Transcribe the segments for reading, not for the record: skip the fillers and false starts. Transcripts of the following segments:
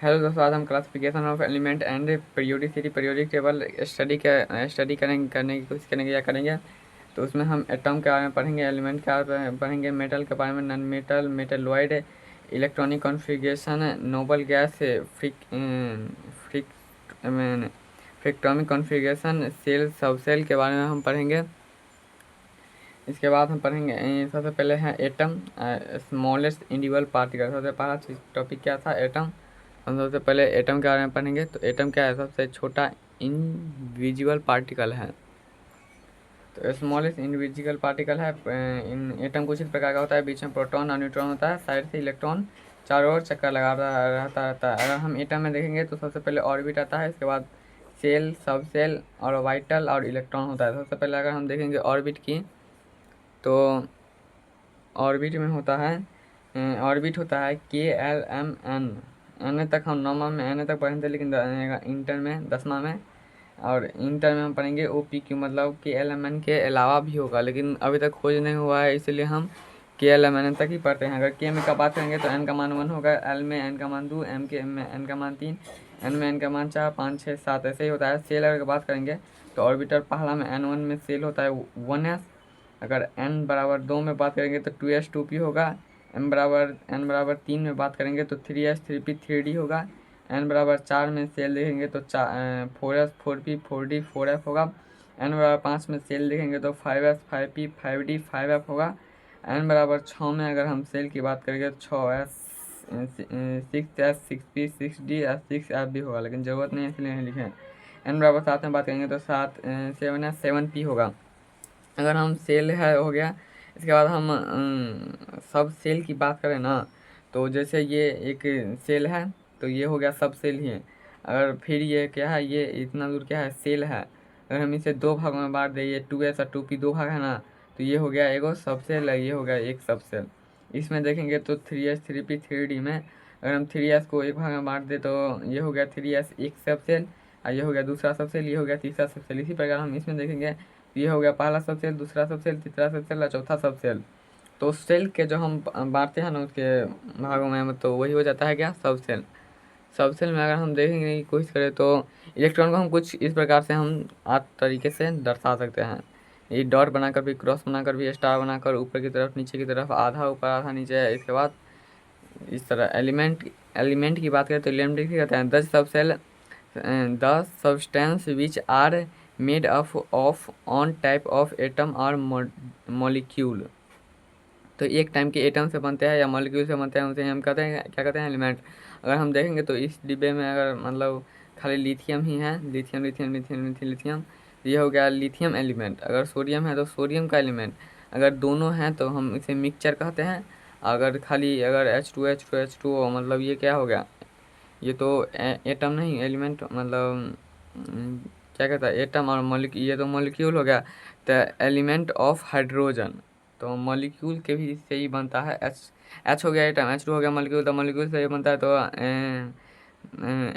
Hello दोस्तों, आज हम classification of element and periodicity periodic table study करने की कोशिश करेंगे या करेंगे। तो उसमें हम एटम के बारे में पढ़ेंगे, एलिमेंट के बारे में पढ़ेंगे, मेटल के बारे में, non metal, metalloid, electronic configuration, noble gas, फ्रिक फ्रिक्टोमिक कॉन्फ़िगरेशन, सेल सबसेल के बारे में हम पढ़ेंगे। इसके बाद हम पढ़ेंगे सबसे पहले है एटम, स्मॉलेस्ट इंडिविजुअल पार्टिकल। सबसे पहला टॉपिक क्या था? एटम। हम सबसे पहले एटम के बारे में पढ़ेंगे। तो एटम क्या है? सबसे छोटा इनविजिबल पार्टिकल है। तो स्मॉलेस्ट इंडिविजुअल पार्टिकल है। इन एटम कुछ इस प्रकार का होता है, बीच में प्रोटॉन और न्यूट्रॉन होता है, साइड से इलेक्ट्रॉन चारों ओर चक्कर लगा रहता है। अगर हम एटम में देखेंगे तो सबसे पहले ऑर्बिट आता है, इसके बाद सेल, सब सेल और ऑर्बिटल और इलेक्ट्रॉन होता है। सबसे पहले अगर हम देखेंगे ऑर्बिट की, तो ऑर्बिट में होता है, ऑर्बिट होता है KLMN। एन तक हम नौमा में एन तक पढ़े थे, लेकिन इंटर में 10वां में और इंटर में हम पढ़ेंगे OPQ, मतलब KLMN के अलावा भी होगा, लेकिन अभी तक खोज नहीं हुआ है, इसलिए हम KLMN तक ही पढ़ते हैं। अगर के में का बात करेंगे तो एन का मान 1 होगा, एल में एन का मान 2, एम के में एन का मान 3, एन में एन का मान 4, 5, 6, 7 ऐसे ही होता है। सेल अगर बात करेंगे तो ऑर्बिटर पहला में N1 में सेल होता है 1s। अगर n बराबर 2 में बात करेंगे तो 2s 2p होगा। n बराबर 3 में बात करेंगे तो 3s 3p 3d होगा। n बराबर 4 में सेल देखेंगे तो 4s 4p 4d 4f होगा। n बराबर 5 में सेल देखेंगे तो 5s 5p 5d 5f होगा। n बराबर 6 में अगर हम सेल की बात करेंगे तो 6s 6s 6p 6d 6f भी होगा, लेकिन ज़रूरत नहीं है इसलिए नहीं लिखे। n बराबर 7 में बात करेंगे तो 7s 7p होगा। अगर हम सेल है हो गया, इसके बाद हम सब सेल की बात करें ना, तो जैसे ये एक सेल है तो ये हो गया सब सेल ही है। अगर फिर ये क्या है, ये इतना दूर क्या है, सेल है। अगर हम इसे दो भागों में बांट दें, ये 2s और 2p दो भाग है ना, तो ये हो गया एगो सब सेल है, ये हो गया एक सब सेल। इसमें देखेंगे तो 3s 3p 3d में अगर हम 3s को एक भाग में बांट दें तो ये हो गया 3s एक सब सेल, और ये हो गया दूसरा सब सेल, ये हो गया तीसरा सब सेल। इसी प्रकार हम इसमें देखेंगे, ये हो गया पहला सब सेल, दूसरा सब सेल, तीसरा सब सेल और चौथा सब सेल। तो सेल के जो हम बांटते हैं ना उसके भागों में, तो वही हो जाता है क्या, सब सेल। सब सेल में अगर हम देखेंगे की कोशिश करें तो इलेक्ट्रॉन को हम कुछ इस प्रकार से हम 8 तरीके से दर्शा सकते हैं। ये डॉट बनाकर भी, क्रॉस बनाकर भी, स्टार बनाकर, ऊपर की तरफ, नीचे की तरफ, आधा ऊपर आधा नीचे है। इसके बाद इस तरह एलिमेंट की बात करें तो एलिमेंट की कहते हैं the substance which are made up of on type of atom और मॉलिक्यूल। तो एक टाइम के एटम से बनते हैं या मॉलिक्यूल से बनते हैं, उसे हम कहते हैं, क्या कहते हैं, एलिमेंट। अगर हम देखेंगे तो इस डिब्बे में अगर मतलब खाली लिथियम ही है, lithium lithium lithium lithium lithium, ये हो गया लिथियम एलिमेंट। अगर सोडियम है तो सोडियम का एलिमेंट। अगर दोनों हैं तो हम इसे मिक्सचर कहते हैं। अगर खाली अगर H2 मतलब ये क्या हो गया, ये तो एटम नहीं, एलिमेंट मतलब क्या कहता है, एटम और मॉलिक्यूल, ये तो मॉलिक्यूल हो गया। तो एलिमेंट ऑफ हाइड्रोजन, तो मॉलिक्यूल के भी से ही बनता है। एच हो गया एटम, H2 हो गया मॉलिक्यूल, तो मॉलिक्यूल से ही बनता है, तो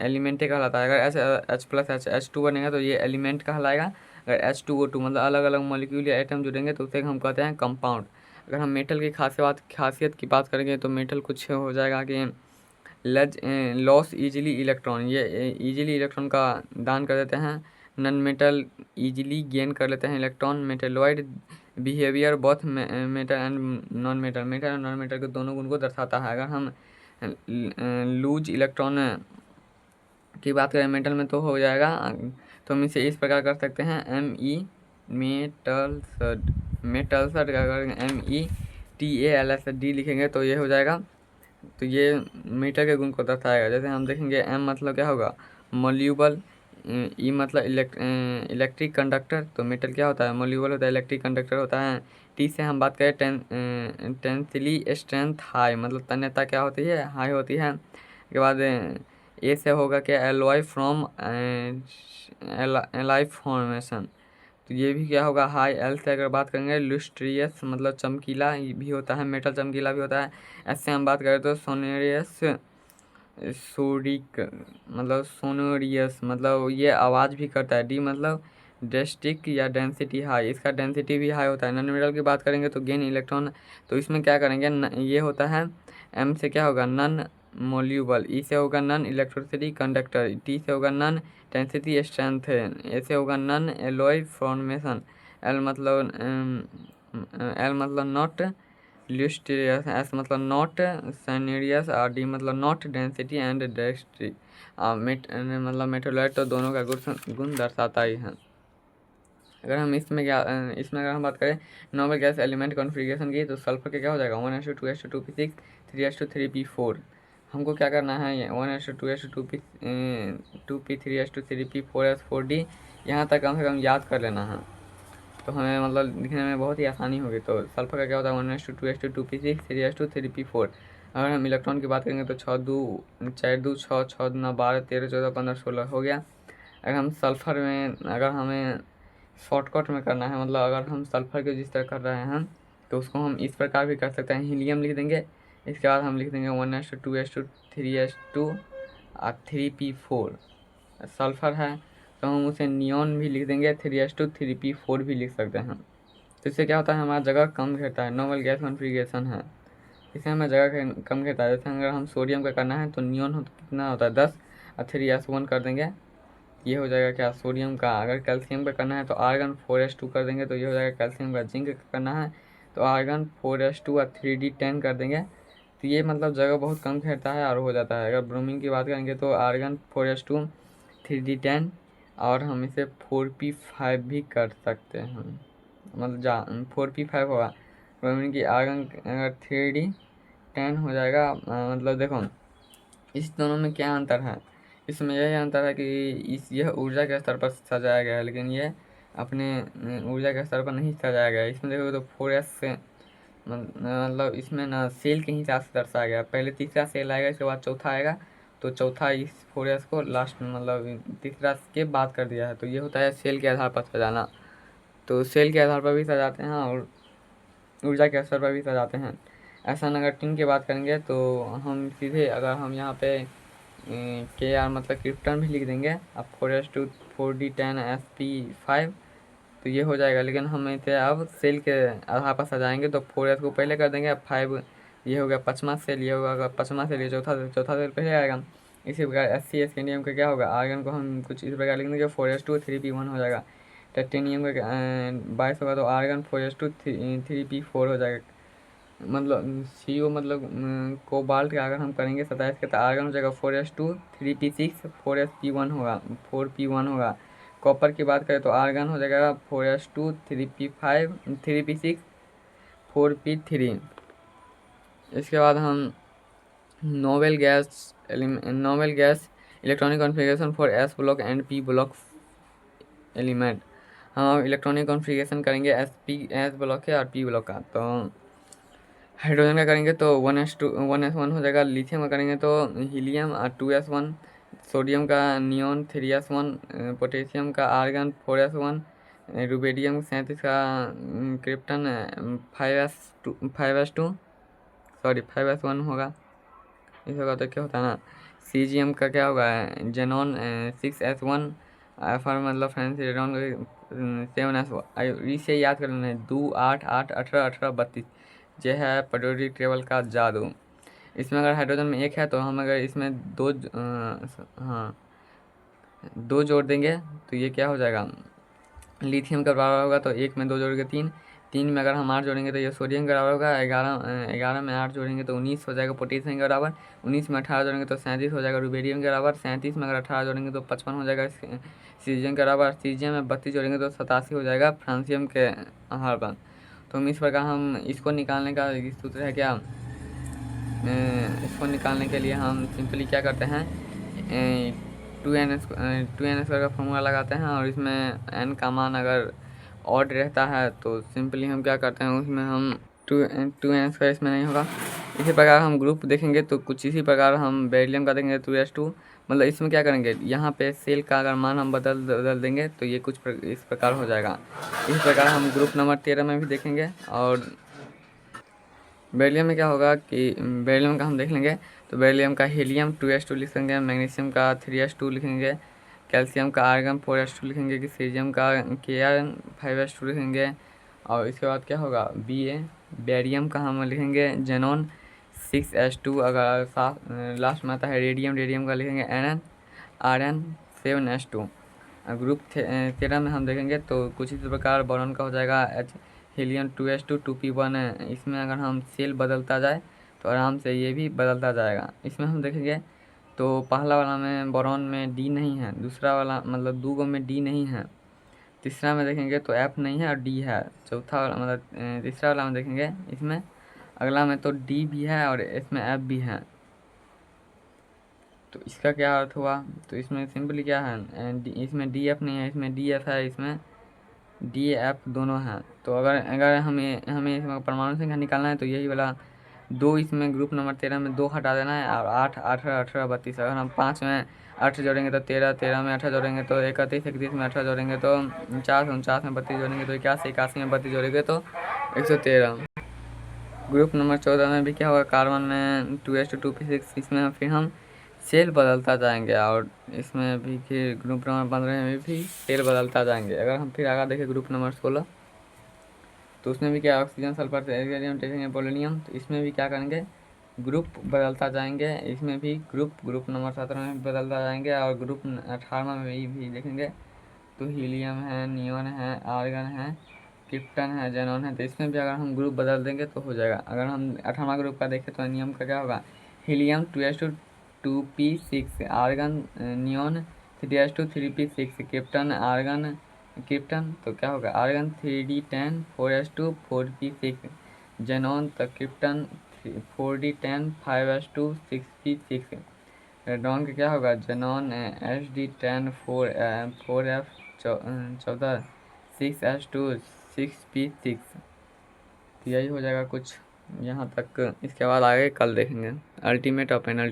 एलिमेंट कहलाता है। अगर H प्लस H2 बनेगा तो ये एलिमेंट कहलाएगा। अगर H2O2 मतलब अलग अलग मॉलिक्यूल या एटम जुड़ेंगे तो उसे हम कहते हैं कंपाउंड। अगर हम मेटल की खासियत की बात करेंगे तो मेटल कुछ हो जाएगा कि लॉस इजीली इलेक्ट्रॉन, ये इजीली इलेक्ट्रॉन का दान कर देते हैं। नॉन मेटल इजीली गेन कर लेते हैं electron. Metalloid behaviour both metal and non metal, metal और नॉन मेटल के दोनों गुण को दर्शाता है। अगर हम लूज इलेक्ट्रॉन की बात करें मेटल में तो हो जाएगा, तो हम इसे इस प्रकार कर सकते हैं ME मेटल सड का अगर METALSD लिखेंगे तो ये हो जाएगा। तो ये मीटर के गुण को दर्शाएगा। जैसे हम देखेंगे M मतलब क्या होगा, मोल्यूबल, E मतलब इलेक्ट्रिक कंडक्टर, तो मेटल क्या होता है, मोल्यूबल होता है, इलेक्ट्रिक कंडक्टर होता है। T से हम बात करें टेंसिली स्ट्रेंथ हाई, मतलब तन्यता क्या होती है, हाई होती है। उसके बाद A से होगा क्या, एलॉय फ्रॉम एलाई फॉर्मेशन, तो ये भी क्या होगा, हाई। एल से अगर बात करेंगे लुस्ट्रियस मतलब चमकीला भी होता है, मेटल चमकीला भी होता है। एस से हम बात करें तो सोनेरियस सोडिक मतलब सोनोरियस मतलब ये आवाज़ भी करता है। डी मतलब डेस्टिक या डेंसिटी हाई, इसका डेंसिटी भी हाई होता है। नॉन मेटल की बात करेंगे तो गेन इलेक्ट्रॉन, तो इसमें क्या करेंगे ये होता है। एम से क्या होगा, नन मोल्यूबल, ई से होगा नॉन इलेक्ट्रिसिटी कंडक्टर, टी से होगा नॉन टेंसिटी स्ट्रेंथ, ए से होगा नॉन एलॉय फॉर्मेशन, एल मतलब नॉट ल्यूस्ट्रियस, एस मतलब नॉट सैनियस, और डी मतलब नॉट डेंसिटी एंड डेक्स्ट्री। मतलब मेटोलाइट तो दोनों का गुण दर्शाता ही है। अगर हम इसमें अगर हम बात करें नॉर्मल गैस एलिमेंट कॉन्फ़िगरेशन की, तो सल्फर का क्या हो जाएगा 1:2:2p6 3:3p4। हमको क्या करना है, 1:2:2p3:3p4s4d यहाँ तक कम से कम याद कर लेना है, तो हमें मतलब लिखने में बहुत ही आसानी होगी। तो सल्फर का क्या होता है 1:2:2p6 3:3p4। अगर हम इलेक्ट्रॉन की बात करेंगे तो 6 6 9 12 13 14 15 16 हो गया। अगर हम सल्फ़र में अगर हमें शॉर्टकट में करना है, मतलब अगर हम सल्फ़र को जिस तरह कर रहे हैं तो उसको हम इस प्रकार भी कर सकते हैं, हीलियम लिख देंगे, इसके बाद हम लिख देंगे 1:2:3:2 और 3p4। सल्फ़र है तो हम उसे नियॉन भी लिख देंगे, 3:3p4 भी लिख सकते हैं। तो इससे क्या होता है, हमारा जगह कम घेरता है, नॉर्मल गैस कॉन्फ़िगरेशन है, इससे हमें जगह कम घेरता है। जैसे अगर हम सोडियम का करना है तो नियॉन कितना होता है 10 और 3s1 कर देंगे, ये हो जाएगा क्या सोडियम का। अगर कैल्शियम का करना है तो आर्गन 4s2 कर देंगे, तो ये हो जाएगा कैल्शियम का। जिंक का करना है तो आर्गन 4s2 और 3d10 कर देंगे, तो ये मतलब जगह बहुत कम घेरता है और हो जाता है। अगर ब्रोमीन की बात करेंगे तो आर्गन 4s2 3d10 और हम इसे 4p5 भी कर सकते हैं, मतलब 4p5 होगा। ब्रोमीन की आर्गन अगर 3d10 हो जाएगा, मतलब देखो इस दोनों में क्या अंतर है, इसमें यही अंतर है कि यह ऊर्जा के स्तर पर सजाया गया है, लेकिन ये अपने ऊर्जा के स्तर पर नहीं सजाया गया है। इसमें देखोगे तो 4s से मतलब इसमें ना सेल के हिसाब से दर्शाया गया है, पहले तीसरा सेल आएगा, इसके बाद चौथा आएगा, तो चौथा इस 4s को लास्ट में मतलब तीसरा के बाद कर दिया है। तो ये होता है सेल के आधार पर सजाना, तो सेल के आधार पर भी सजाते हैं और ऊर्जा के स्तर पर भी सजाते हैं। ऐसा अगर टिन की बात करेंगे तो हम सीधे अगर हम यहाँ पे KR मतलब क्रिप्टन भी लिख देंगे, अब 4s2 4d10sp5, तो ये हो जाएगा। लेकिन हम इसे अब सेल के आधार पर सजाएंगे, तो 4s को पहले कर देंगे, अब 5 ये हो गया पाँचवा सेल, ये होगा पाँचवा सेल, ये चौथा सेल पहले आएगा। इसी प्रकार SC स्कैंडियम का क्या होगा, आर्गन को हम कुछ इस प्रकार लिख देंगे 4s2 3p1 हो जाएगा। टाइटेनियम का 22 होगा तो आर्गन 4s2 3p4 हो जाएगा। मतलब CO मतलब कोबाल्ट का अगर हम करेंगे 27 का, तो आर्गन हो जाएगा 4s2 3p6 4sp1 होगा 4p1 होगा। कॉपर की बात करें तो आर्गन हो जाएगा 4s2 3p5 3p6 4p3। इसके बाद हम noble gas electronic configuration for S block and P block element. हम इलेक्ट्रॉनिक कॉन्फ़िगरेशन करेंगे S ब्लॉक के और P ब्लॉक का। तो हाइड्रोजन का करेंगे तो 1s1 हो जाएगा, लिथियम का करेंगे तो हीलियम और 2s1, सोडियम का नियॉन 3s1, पोटेशियम का आर्गन 4s1, रुबेडियम 37 का क्रिप्टन 5s2 सॉरी 5s1 होगा। इस होगा तो क्या होता है ना, CGM का क्या होगा जेनॉन 6s1, एफर मतलब फ्रेंस रेडॉन 7s, इसे याद कर लेना है 2 8 8 18 18 32, यह है पीरियोडिक टेबल का जादू। इसमें अगर हाइड्रोजन में एक है तो हम अगर इसमें दो जोड़ देंगे तो ये क्या हो जाएगा, लिथियम का बराबर होगा, तो एक में 2 जोड़ के 3, 3 में अगर हम 8 जोड़ेंगे तो ये सोडियम का बराबर होगा, 11 में 8 जोड़ेंगे तो 19 हो जाएगा पोटेशियम के बराबर, 19 में 18 जोड़ेंगे तो 37 हो जाएगा रुबेडियम के बराबर, 37 में अगर 18 जोड़ेंगे तो 55 हो जाएगा सीजियम के बराबर, सीजियम में 32 जोड़ेंगे तो 87 हो जाएगा फ्रांसियम के आधार पर। तो हम इस प्रकार हम इसको निकालने का सूत्र है क्या, इसको निकालने के लिए हम सिंपली क्या करते हैं 2n स्क्वायर का फॉर्मूला लगाते हैं, और इसमें n का मान अगर ऑड रहता है तो सिंपली हम क्या करते हैं उसमें हम 2n स्क्वायर इसमें नहीं होगा। इसी प्रकार हम ग्रुप देखेंगे तो कुछ इसी प्रकार हम बेरिलियम का देखेंगे 2s2, मतलब इसमें क्या करेंगे यहाँ पे सेल का अगर मान हम बदल देंगे तो ये कुछ इस प्रकार हो जाएगा। इस प्रकार हम ग्रुप नंबर 13 में भी देखेंगे। और बेरिलियम में क्या होगा कि बेरिलियम का हम देख लेंगे, तो बेरिलियम का हीलियम 2s2 लिखेंगे, मैग्नीशियम का 3s2 लिखेंगे, कैल्शियम का आर्गन 4s2 लिखेंगे, कि सीजियम का Kr 5s2 लिखेंगे। और इसके बाद क्या होगा बेरियम का हम लिखेंगे जेनॉन 6H2। अगर लास्ट में आता है रेडियम का लिखेंगे Rn7H2। ग्रुप 13 में हम देखेंगे तो कुछ इस प्रकार बोरॉन का हो जाएगा हीलियम 2H2 2p1 है। इसमें अगर हम सेल बदलता जाए तो आराम से ये भी बदलता जाएगा। इसमें हम देखेंगे तो पहला वाला में बोरॉन में डी नहीं है, दूसरा वाला मतलब 2 में डी नहीं है, तीसरा में देखेंगे तो एफ नहीं है और डी है, चौथा वाला मतलब तीसरा वाला में देखेंगे इसमें अगला में तो डी भी है और इसमें एफ भी है। तो इसका क्या अर्थ हुआ, तो इसमें सिंपली क्या है, इसमें डी एफ नहीं है, इसमें डी एफ है, इसमें डी एफ दोनों हैं। तो अगर हमें इसमें परमाणु संख्या निकालना है तो यही वाला 2 इसमें ग्रुप नंबर 13 में 2 हटा देना है और 8 18 18 32। अगर हम 5 में 8 जोड़ेंगे तो 13 13 में 18 जोड़ेंगे तो 31 31 में 18 जोड़ेंगे तो 49 49 में 32 जोड़ेंगे तो 81 81 में 32 जोड़ेंगे तो 113। ग्रुप नंबर 14 में भी क्या होगा, कार्बन में 2H2 2p6। इसमें फिर हम सेल बदलता जाएंगे और इसमें भी फिर ग्रुप नंबर 15 में भी सेल बदलता जाएंगे। अगर हम फिर आगे देखें ग्रुप नंबर 16 तो उसमें भी क्या ऑक्सीजन सल्फर टाइटेनियम पोलोनियम, तो इसमें भी क्या करेंगे ग्रुप बदलता जाएंगे। इसमें भी ग्रुप नंबर 17 में भी बदलता जाएंगे और ग्रुप 18 में भी देखेंगे तो हीलियम है, नियॉन है, आर्गन है, क्रिप्टन है, जेनॉन है। तो इसमें भी अगर हम ग्रुप बदल देंगे तो हो जाएगा। अगर हम 18वां ग्रुप का देखें तो नियम का क्या होगा, helium 2H2 2p6, argon neon 3H2 3p6, krypton तो क्या होगा argon 3d10 4H2 4p6, xenon तो krypton 4d10 5H2 6p6, radon का क्या होगा xenon HD10 4f 14 6H2 6p6। तो यही हो जाएगा कुछ यहाँ तक। इसके बाद आगे कल देखेंगे अल्टीमेट और पेनल्टी।